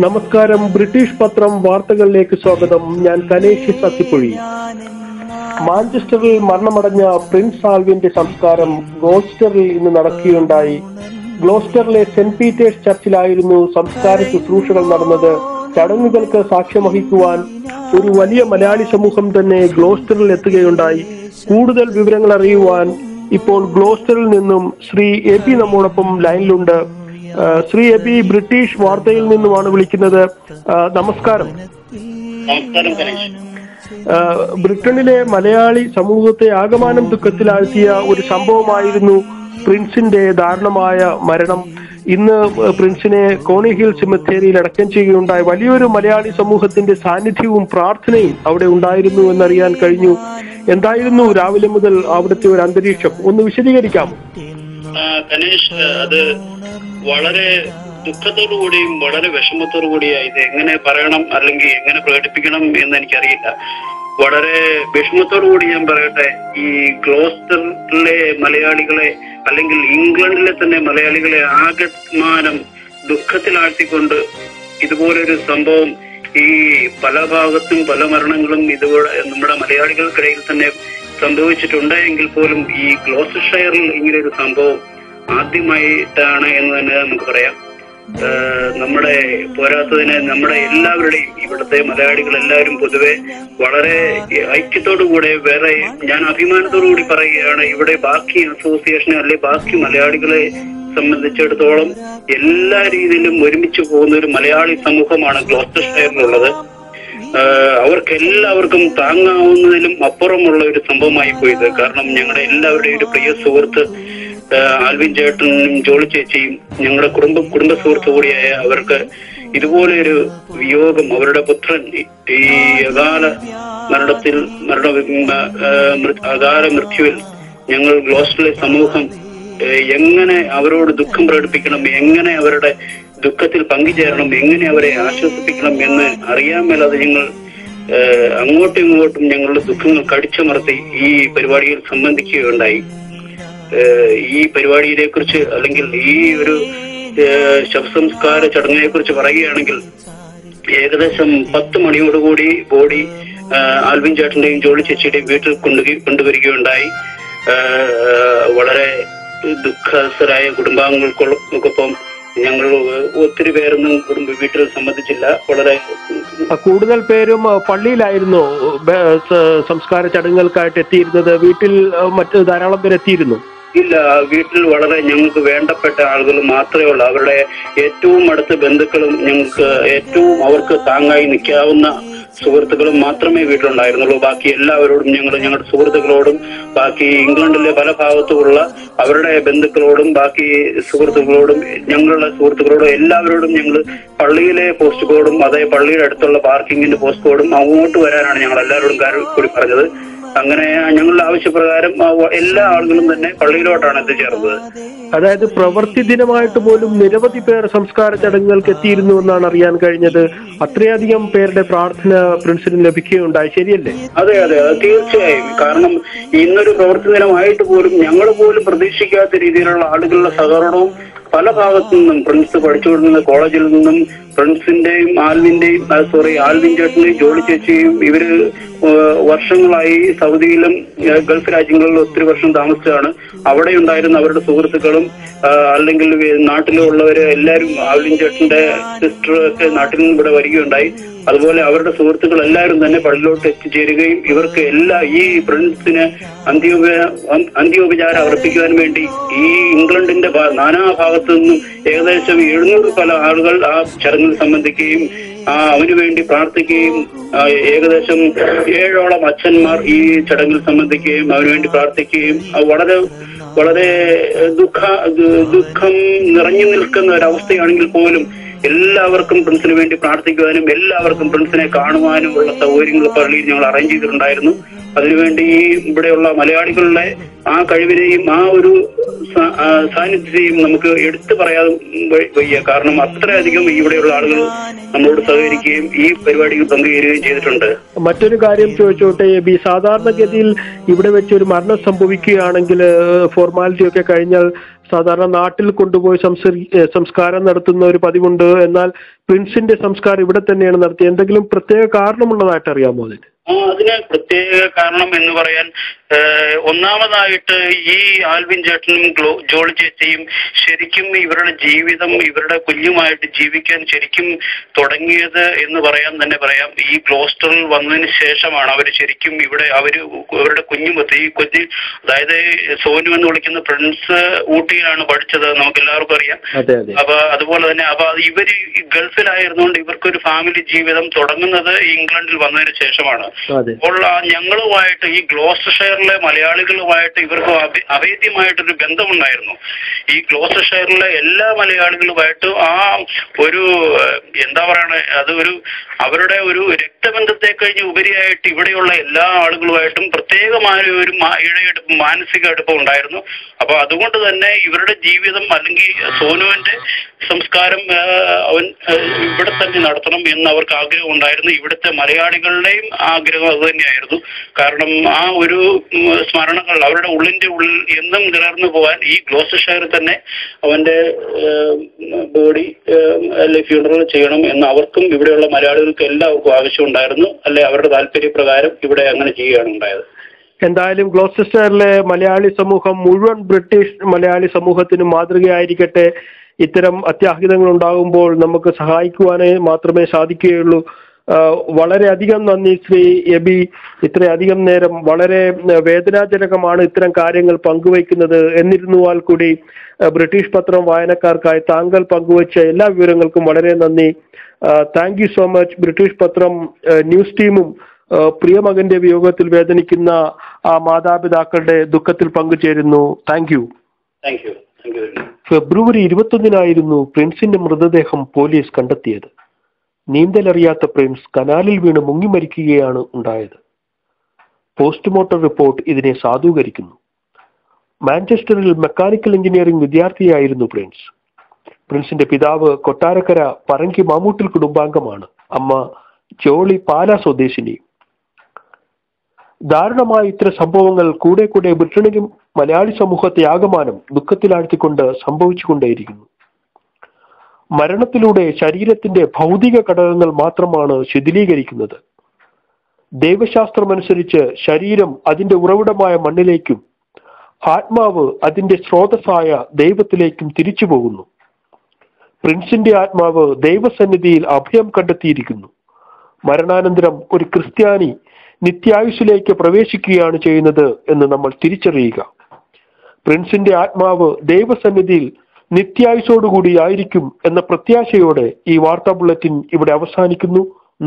നമസ്കാരം. ബ്രിട്ടീഷ് പത്രം വാർത്തകളിലേക്ക് സ്വാഗതം. ഞാൻ കനേഷ് സത്തിപ്പുഴി. മാഞ്ചസ്റ്ററിൽ മരണമടഞ്ഞ പ്രിൻസ് ആൽവിന്റെ സംസ്കാരം ഗ്ലോസ്റ്ററിൽ ഇന്ന് നടക്കുകയുണ്ടായി. ഗ്ലോസ്റ്ററിലെ സെന്റ് പീറ്റേഴ്സ് ചർച്ചിലായിരുന്നു സംസ്കാര ശുശ്രൂഷകൾ നടന്നത്. ചടങ്ങുകൾക്ക് സാക്ഷ്യം വഹിക്കുവാൻ ഒരു വലിയ മലയാളി സമൂഹം തന്നെ ഗ്ലോസ്റ്ററിൽ എത്തുകയുണ്ടായി. കൂടുതൽ വിവരങ്ങൾ അറിയുവാൻ ഇപ്പോൾ ഗ്ലോസ്റ്ററിൽ നിന്നും ശ്രീ എ പി നമ്മോടൊപ്പം ലൈനിലുണ്ട്. ശ്രീ എ പി, ബ്രിട്ടീഷ് വാർത്തയിൽ നിന്നുമാണ് വിളിക്കുന്നത്. നമസ്കാരം. ബ്രിട്ടനിലെ മലയാളി സമൂഹത്തെ ആകമാനം ദുഃഖത്തിലാഴ്ത്തിയ ഒരു സംഭവമായിരുന്നു പ്രിൻസിന്റെ ദാരുണമായ മരണം. ഇന്ന് പ്രിൻസിനെ കോണി ഹിൽ സെമിത്തേരിയിൽ അടക്കം ചെയ്യുകയുണ്ടായി. വലിയൊരു മലയാളി സമൂഹത്തിന്റെ സാന്നിധ്യവും പ്രാർത്ഥനയും അവിടെ ഉണ്ടായിരുന്നു എന്നറിയാൻ കഴിഞ്ഞു. എന്തായിരുന്നു രാവിലെ മുതൽ അവിടുത്തെ ഒരു അന്തരീക്ഷം? ഒന്ന് വിശദീകരിക്കാമോ? കനേഷ്, അത് വളരെ ദുഃഖത്തോടുകൂടിയും വളരെ വിഷമത്തോടു കൂടിയാ ഇത് എങ്ങനെ പറയണം അല്ലെങ്കിൽ എങ്ങനെ പ്രകടിപ്പിക്കണം എന്ന് എനിക്കറിയില്ല. വളരെ വിഷമത്തോടു കൂടി ഞാൻ പറയട്ടെ, ഈ ഗ്ലോസ്റ്ററിലെ മലയാളികളെ അല്ലെങ്കിൽ ഇംഗ്ലണ്ടിലെ തന്നെ മലയാളികളെ ആകമാനം ദുഃഖത്തിലാഴ്ത്തിക്കൊണ്ട് ഇതുപോലൊരു സംഭവം ഈ പല ഭാഗത്തും പല മരണങ്ങളും ഇതുപോലെ നമ്മുടെ മലയാളികൾക്കിടയിൽ തന്നെ സംഭവിച്ചിട്ടുണ്ട് എങ്കിൽ പോലും ഈ ഗ്ലോസ്റ്റർഷയറിൽ ഇങ്ങനെ ഒരു സംഭവം ആദ്യമായിട്ടാണ് എന്ന് തന്നെ നമുക്ക് പറയാം. നമ്മുടെ പോരാത്തതിന് നമ്മുടെ എല്ലാവരുടെയും ഇവിടുത്തെ മലയാളികൾ എല്ലാവരും പൊതുവെ വളരെ ഐക്യത്തോടുകൂടെ വേറെ ഞാൻ അഭിമാനത്തോടു കൂടി പറയുകയാണ്, ഇവിടെ ബാക്കി അസോസിയേഷനെ അല്ലെ ബാക്കി മലയാളികളെ സംബന്ധിച്ചിടത്തോളം എല്ലാ രീതിയിലും ഒരുമിച്ച് പോകുന്ന ഒരു മലയാളി സമൂഹമാണ് ഗ്ലോസ്റ്റർഷയറിലുള്ളത്. അവർക്കെല്ലാവർക്കും താങ്ങാവുന്നതിലും അപ്പുറമുള്ള ഒരു സംഭവമായി പോയത്. കാരണം ഞങ്ങളുടെ എല്ലാവരുടെയും ഒരു പ്രിയ സുഹൃത്ത് ആൽവിൻ ചേട്ടനും ജോളി ചേച്ചിയും ഞങ്ങളുടെ കുടുംബ സുഹൃത്തു കൂടിയായ അവർക്ക് ഇതുപോലെ ഒരു വിയോഗം, അവരുടെ പുത്രൻ ഈ അകാല മൃത്യുവിൽ ഞങ്ങൾ ഗ്ലോസ്റ്ററിലെ സമൂഹം എങ്ങനെ അവരോട് ദുഃഖം പ്രകടിപ്പിക്കണം, എങ്ങനെ അവരുടെ ദുഃഖത്തിൽ പങ്കുചേരണം, എങ്ങനെ അവരെ ആശ്വസിപ്പിക്കണം എന്ന് അറിയാൻ മേലാതെ ഞങ്ങൾ അങ്ങോട്ടും ഇങ്ങോട്ടും ഞങ്ങളുടെ ദുഃഖങ്ങൾ കടിച്ചമർത്തി ഈ പരിപാടിയിൽ സംബന്ധിക്കുകയുണ്ടായി. ഈ പരിപാടിയെ കുറിച്ച് അല്ലെങ്കിൽ ഈ ഒരു ശവസംസ്കാര ചടങ്ങിനെ കുറിച്ച് പറയുകയാണെങ്കിൽ ഏകദേശം 10 മണിയോടുകൂടി ബോഡി ആൽവിൻ ചേട്ടന്റെയും ജോളി ചേച്ചിയുടെയും വീട്ടിൽ കൊണ്ടുവരികയുണ്ടായി. വളരെ ദുഃഖസ്ഥരായ കുടുംബാംഗങ്ങൾക്കൊപ്പം ഞങ്ങൾ ഒത്തിരി പേരൊന്നും വീട്ടിൽ സംബന്ധിച്ചില്ല. വളരെ കൂടുതൽ പേരും പള്ളിയിലായിരുന്നു സംസ്കാര ചടങ്ങുകൾക്കായിട്ട് എത്തിയിരുന്നത്. വീട്ടിൽ മറ്റ് ധാരാളം പേര് എത്തിയിരുന്നു? ഇല്ല, വീട്ടിൽ വളരെ ഞങ്ങൾക്ക് വേണ്ടപ്പെട്ട ആളുകൾ മാത്രമേ ഉള്ളൂ. അവരുടെ ഏറ്റവും അടുത്ത ബന്ധുക്കളും ഞങ്ങൾക്ക് ഏറ്റവും അവർക്ക് താങ്ങായി നിൽക്കാവുന്ന സുഹൃത്തുക്കളും മാത്രമേ വീട്ടിലുണ്ടായിരുന്നുള്ളൂ. ബാക്കി എല്ലാവരോടും ഞങ്ങളുടെ സുഹൃത്തുക്കളോടും ബാക്കി ഇംഗ്ലണ്ടിലെ പല ഭാഗത്തുമുള്ള അവരുടെ ബന്ധുക്കളോടും ബാക്കി സുഹൃത്തുക്കളോടും ഞങ്ങളുടെ സുഹൃത്തുക്കളോടും എല്ലാവരോടും ഞങ്ങൾ പള്ളിയിലെ പോസ്റ്റ് കോഡും അതേ പള്ളിയുടെ അടുത്തുള്ള പാർക്കിങ്ങിന്റെ പോസ്റ്റ് കോഡും അങ്ങോട്ട് വരാനാണ് ഞങ്ങൾ എല്ലാവരോടും കൂടി പറഞ്ഞത്. അങ്ങനെ ഞങ്ങളുടെ ആവശ്യപ്രകാരം എല്ലാ ആളുകളും തന്നെ പള്ളിയിലോട്ടാണ് എത്തിച്ചേർന്നത്. അതായത് പ്രവൃത്തി ദിനമായിട്ട് പോലും നിരവധി പേർ സംസ്കാര ചടങ്ങുകൾക്ക് എത്തിയിരുന്നു എന്നാണ് അറിയാൻ കഴിഞ്ഞത്. അത്രയധികം പേരുടെ പ്രാർത്ഥന പ്രിൻസിന് ലഭിക്കുകയുണ്ടായി, ശരിയല്ലേ? അതെ, തീർച്ചയായും. കാരണം ഇന്നൊരു പ്രവൃത്തി ദിനമായിട്ട് പോലും ഞങ്ങൾ പോലും പ്രതീക്ഷിക്കാത്ത രീതിയിലുള്ള ആളുകളുടെ സഹകരണവും പല ഭാഗത്തു നിന്നും പ്രിൻസ് പഠിച്ചുകൊണ്ടിരുന്ന കോളേജിൽ നിന്നും പ്രിൻസിന്റെയും ആൽവിൻ ചേട്ടന്റെയും ജോളി ചേച്ചിയും ഇവര് വർഷങ്ങളായി സൗദിയിലും ഗൾഫ് രാജ്യങ്ങളിലും ഒത്തിരി വർഷം താമസിച്ചാണ്. അവിടെ ഉണ്ടായിരുന്ന അവരുടെ സുഹൃത്തുക്കളും അല്ലെങ്കിൽ നാട്ടിലുള്ളവര് എല്ലാവരും ആൽവിൻ ചേട്ടന്റെ സിസ്റ്റർ ഒക്കെ നാട്ടിൽ നിന്ന് ഇവിടെ വരികയുണ്ടായി. അതുപോലെ അവരുടെ സുഹൃത്തുക്കൾ എല്ലാവരും തന്നെ പള്ളിയിലോട്ട് എത്തിച്ചേരുകയും ഇവർക്ക് ഈ പ്രിൻസിന് അന്ത്യോപചാരം അർപ്പിക്കുവാൻ വേണ്ടി ഈ ഇംഗ്ലണ്ടിന്റെ നാനാഭാഗത്തു നിന്നും ഏകദേശം 700 പല ആളുകൾ ആ ചടങ്ങിൽ സംബന്ധിക്കുകയും അവന് വേണ്ടി പ്രാർത്ഥിക്കുകയും ഏകദേശം 7ഓളം അച്ഛന്മാർ ഈ ചടങ്ങിൽ സംബന്ധിക്കുകയും അവന് വേണ്ടി പ്രാർത്ഥിക്കുകയും വളരെ വളരെ ദുഃഖം നിറഞ്ഞു നിൽക്കുന്ന ഒരവസ്ഥയാണെങ്കിൽ പോലും എല്ലാവർക്കും പ്രിൻസിന് വേണ്ടി പ്രാർത്ഥിക്കുവാനും എല്ലാവർക്കും പ്രിൻസിനെ കാണുവാനുമുള്ള സൗകര്യങ്ങൾ പള്ളിയിൽ ഞങ്ങൾ അറേഞ്ച് ചെയ്തിട്ടുണ്ടായിരുന്നു. അതിനുവേണ്ടി ഇവിടെയുള്ള മലയാളികളുടെ ആ കഴിവിനെയും ആ ഒരു സാന്നിധ്യത്തെയും നമുക്ക് എടുത്തു പറയാൻ വയ്യ. കാരണം അത്രയധികം ഇവിടെയുള്ള ആളുകൾ നമ്മളോട് സഹകരിക്കുകയും ഈ പരിപാടിയിൽ പങ്കുചേരുകയും ചെയ്തിട്ടുണ്ട്. മറ്റൊരു കാര്യം ചോദിച്ചോട്ടെ ബി, സാധാരണഗതിയിൽ ഇവിടെ വെച്ച് ഒരു മരണം സംഭവിക്കുകയാണെങ്കിൽ ഫോർമാലിറ്റി ഒക്കെ കഴിഞ്ഞാൽ സാധാരണ നാട്ടിൽ കൊണ്ടുപോയി സംസ്കാരം നടത്തുന്ന ഒരു പതിവുണ്ട്. എന്നാൽ പ്രിൻസിന്റെ സംസ്കാരം ഇവിടെ തന്നെയാണ് നടത്തിയത്. എന്തെങ്കിലും പ്രത്യേക കാരണമുള്ളതായിട്ട് അറിയാമോ അതിന്? അതിന് പ്രത്യേക കാരണം എന്ന് പറയാൻ, ഒന്നാമതായിട്ട് ഈ ആൽവിൻ ചേട്ടനും ജോളി ചേച്ചിയും ശരിക്കും ഇവരുടെ ജീവിതം ഇവരുടെ കുഞ്ഞുമായിട്ട് ജീവിക്കാൻ ശരിക്കും തുടങ്ങിയത് എന്ന് പറയാൻ തന്നെ പറയാം. ഈ ഗ്ലോസ്റ്ററിൽ വന്നതിന് ശേഷമാണ് അവർ ശരിക്കും അവരുടെ കുഞ്ഞുമൊത്ത് ഈ കൊച്ചു, അതായത് സോനു എന്ന് വിളിക്കുന്ന പ്രിൻസ് ഊട്ടിയിലാണ് പഠിച്ചത്, നമുക്ക് എല്ലാവർക്കും അറിയാം. അപ്പൊ അതുപോലെ തന്നെ ഇവര് ഗൾഫിലായിരുന്നുകൊണ്ട് ഇവർക്കൊരു ഫാമിലി ജീവിതം തുടങ്ങുന്നത് ഇംഗ്ലണ്ടിൽ വന്നതിന് ശേഷമാണ്. അപ്പോൾ ഞങ്ങളുമായിട്ട് ഈ ഗ്ലോസ്റ്റർഷയറിലെ മലയാളികളുമായിട്ട് ഇവർക്ക് അഭേദ്യമായിട്ടൊരു ബന്ധമുണ്ടായിരുന്നു. ഈ ഗ്ലോസ്റ്റർഷയറിലെ എല്ലാ മലയാളികളുമായിട്ട് ആ ഒരു എന്താ പറയണേ, അത് അവരുടെ ഒരു രക്തബന്ധത്തെ കഴിഞ്ഞ് ഉപരിയായിട്ട് ഇവിടെയുള്ള എല്ലാ ആളുകളുമായിട്ടും പ്രത്യേകമായ ഒരു ഇഴയെടുപ്പ്, മാനസിക അടുപ്പം ഉണ്ടായിരുന്നു. അപ്പൊ അതുകൊണ്ട് തന്നെ ഇവരുടെ ജീവിതം അല്ലെങ്കിൽ സോനുവിന്റെ സംസ്കാരം അവൻ ഇവിടെ തന്നെ നടത്തണം എന്ന് അവർക്ക് ആഗ്രഹം ഉണ്ടായിരുന്നു. ഇവിടുത്തെ മലയാളികളുടെയും ആഗ്രഹം അത് തന്നെയായിരുന്നു. കാരണം ആ ഒരു സ്മരണകൾ അവരുടെ ഉള്ളിന്റെ ഉള്ളിൽ എന്നും നിലർന്നു പോകാൻ ഈ ഗ്ലോസ്റ്റർഷയറിൽ തന്നെ അവന്റെ ബോഡി ഫ്യൂണറൽ ചെയ്യണം എന്ന് അവർക്കും ഇവിടെയുള്ള മലയാളികൾക്ക് എല്ലാവർക്കും ആവശ്യമുണ്ടായിരുന്നു. അല്ലെ അവരുടെ താല്പര്യപ്രകാരം ഇവിടെ അങ്ങനെ ചെയ്യുകയാണ് ഉണ്ടായത്. എന്തായാലും ഗ്ലോസ്റ്റർഷയറിലെ മലയാളി സമൂഹം മുഴുവൻ ബ്രിട്ടീഷ് മലയാളി സമൂഹത്തിന് മാതൃകയായിരിക്കട്ടെ. ഇത്തരം അത്യാഹിതങ്ങൾ ഉണ്ടാകുമ്പോൾ നമുക്ക് സഹായിക്കുവാനേ മാത്രമേ സാധിക്കുകയുള്ളൂ. വളരെയധികം നന്ദി ശ്രീ എബി. ഇത്രയധികം നേരം വളരെ വേദനാജനകമാണ് ഇത്തരം കാര്യങ്ങൾ പങ്കുവയ്ക്കുന്നത്. എന്നിരുന്നാൽ കൂടി ബ്രിട്ടീഷ് പത്രം വായനക്കാർക്കായി താങ്കൾ പങ്കുവച്ച എല്ലാ വിവരങ്ങൾക്കും വളരെ നന്ദി. Thank you so much. British പത്രം ന്യൂസ് ടീമും പ്രിയമകന്റെ വിയോഗത്തിൽ വേദനിക്കുന്ന ആ മാതാപിതാക്കളുടെ ദുഃഖത്തിൽ പങ്കുചേരുന്നു. Thank you. ഫെബ്രുവരി 21 പ്രിൻസിന്റെ മൃതദേഹം പോലീസ് കണ്ടെത്തിയത്. നീന്തലറിയാത്ത പ്രിൻസ് കനാലിൽ വീണ് മുങ്ങി മരിക്കുകയാണ് ഉണ്ടായത്. പോസ്റ്റ്മോർട്ടം റിപ്പോർട്ട് ഇതിനെ സാധൂകരിക്കുന്നു. മാഞ്ചസ്റ്ററിൽ മെക്കാനിക്കൽ എഞ്ചിനീയറിംഗ് വിദ്യാർത്ഥിയായിരുന്നു പ്രിൻസ്. പ്രിൻസിന്റെ പിതാവ് കൊട്ടാരക്കര പറങ്കി മാമൂട്ടിൽ കുടുംബാംഗമാണ്. അമ്മ ജോളി പാല സ്വദേശിനി. ദാരുണമായ ഇത്തരം സംഭവങ്ങൾ കൂടെ കൂടെ ബ്രിട്ടനിലും മലയാളി സമൂഹത്തെ ആകമാനം ദുഃഖത്തിലാഴ്ത്തിക്കൊണ്ട് സംഭവിച്ചുകൊണ്ടേയിരിക്കുന്നു. മരണത്തിലൂടെ ശരീരത്തിന്റെ ഭൗതിക ഘടകങ്ങൾ മാത്രമാണ് ശിഥിലീകരിക്കുന്നത്. ദൈവശാസ്ത്രമനുസരിച്ച് ശരീരം അതിന്റെ ഉറവിടമായ മണ്ണിലേക്കും ആത്മാവ് അതിന്റെ സ്രോതസ്സായ ദൈവത്തിലേക്കും തിരിച്ചു പോകുന്നു. പ്രിൻസിന്റെ ആത്മാവ് ദൈവസന്നിധിയിൽ അഭയം കണ്ടെത്തിയിരിക്കുന്നു. മരണാനന്തരം ഒരു ക്രിസ്ത്യാനി നിത്യായുസ്സിലേക്ക് പ്രവേശിക്കുകയാണ് ചെയ്യുന്നത് എന്ന് നമ്മൾ തിരിച്ചറിയുക. പ്രിൻസിന്റെ ആത്മാവ് ദൈവസന്നിധിയിൽ നിത്യായുസോടുകൂടി ആയിരിക്കും എന്ന പ്രത്യാശയോടെ ഈ വാർത്താ ബുള്ളറ്റിൻ ഇവിടെ അവസാനിക്കുന്നു.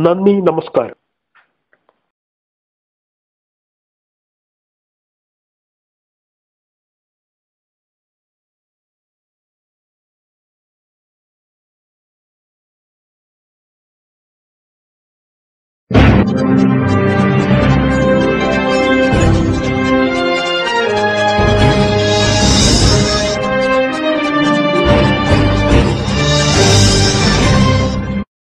നന്ദി, നമസ്കാരം.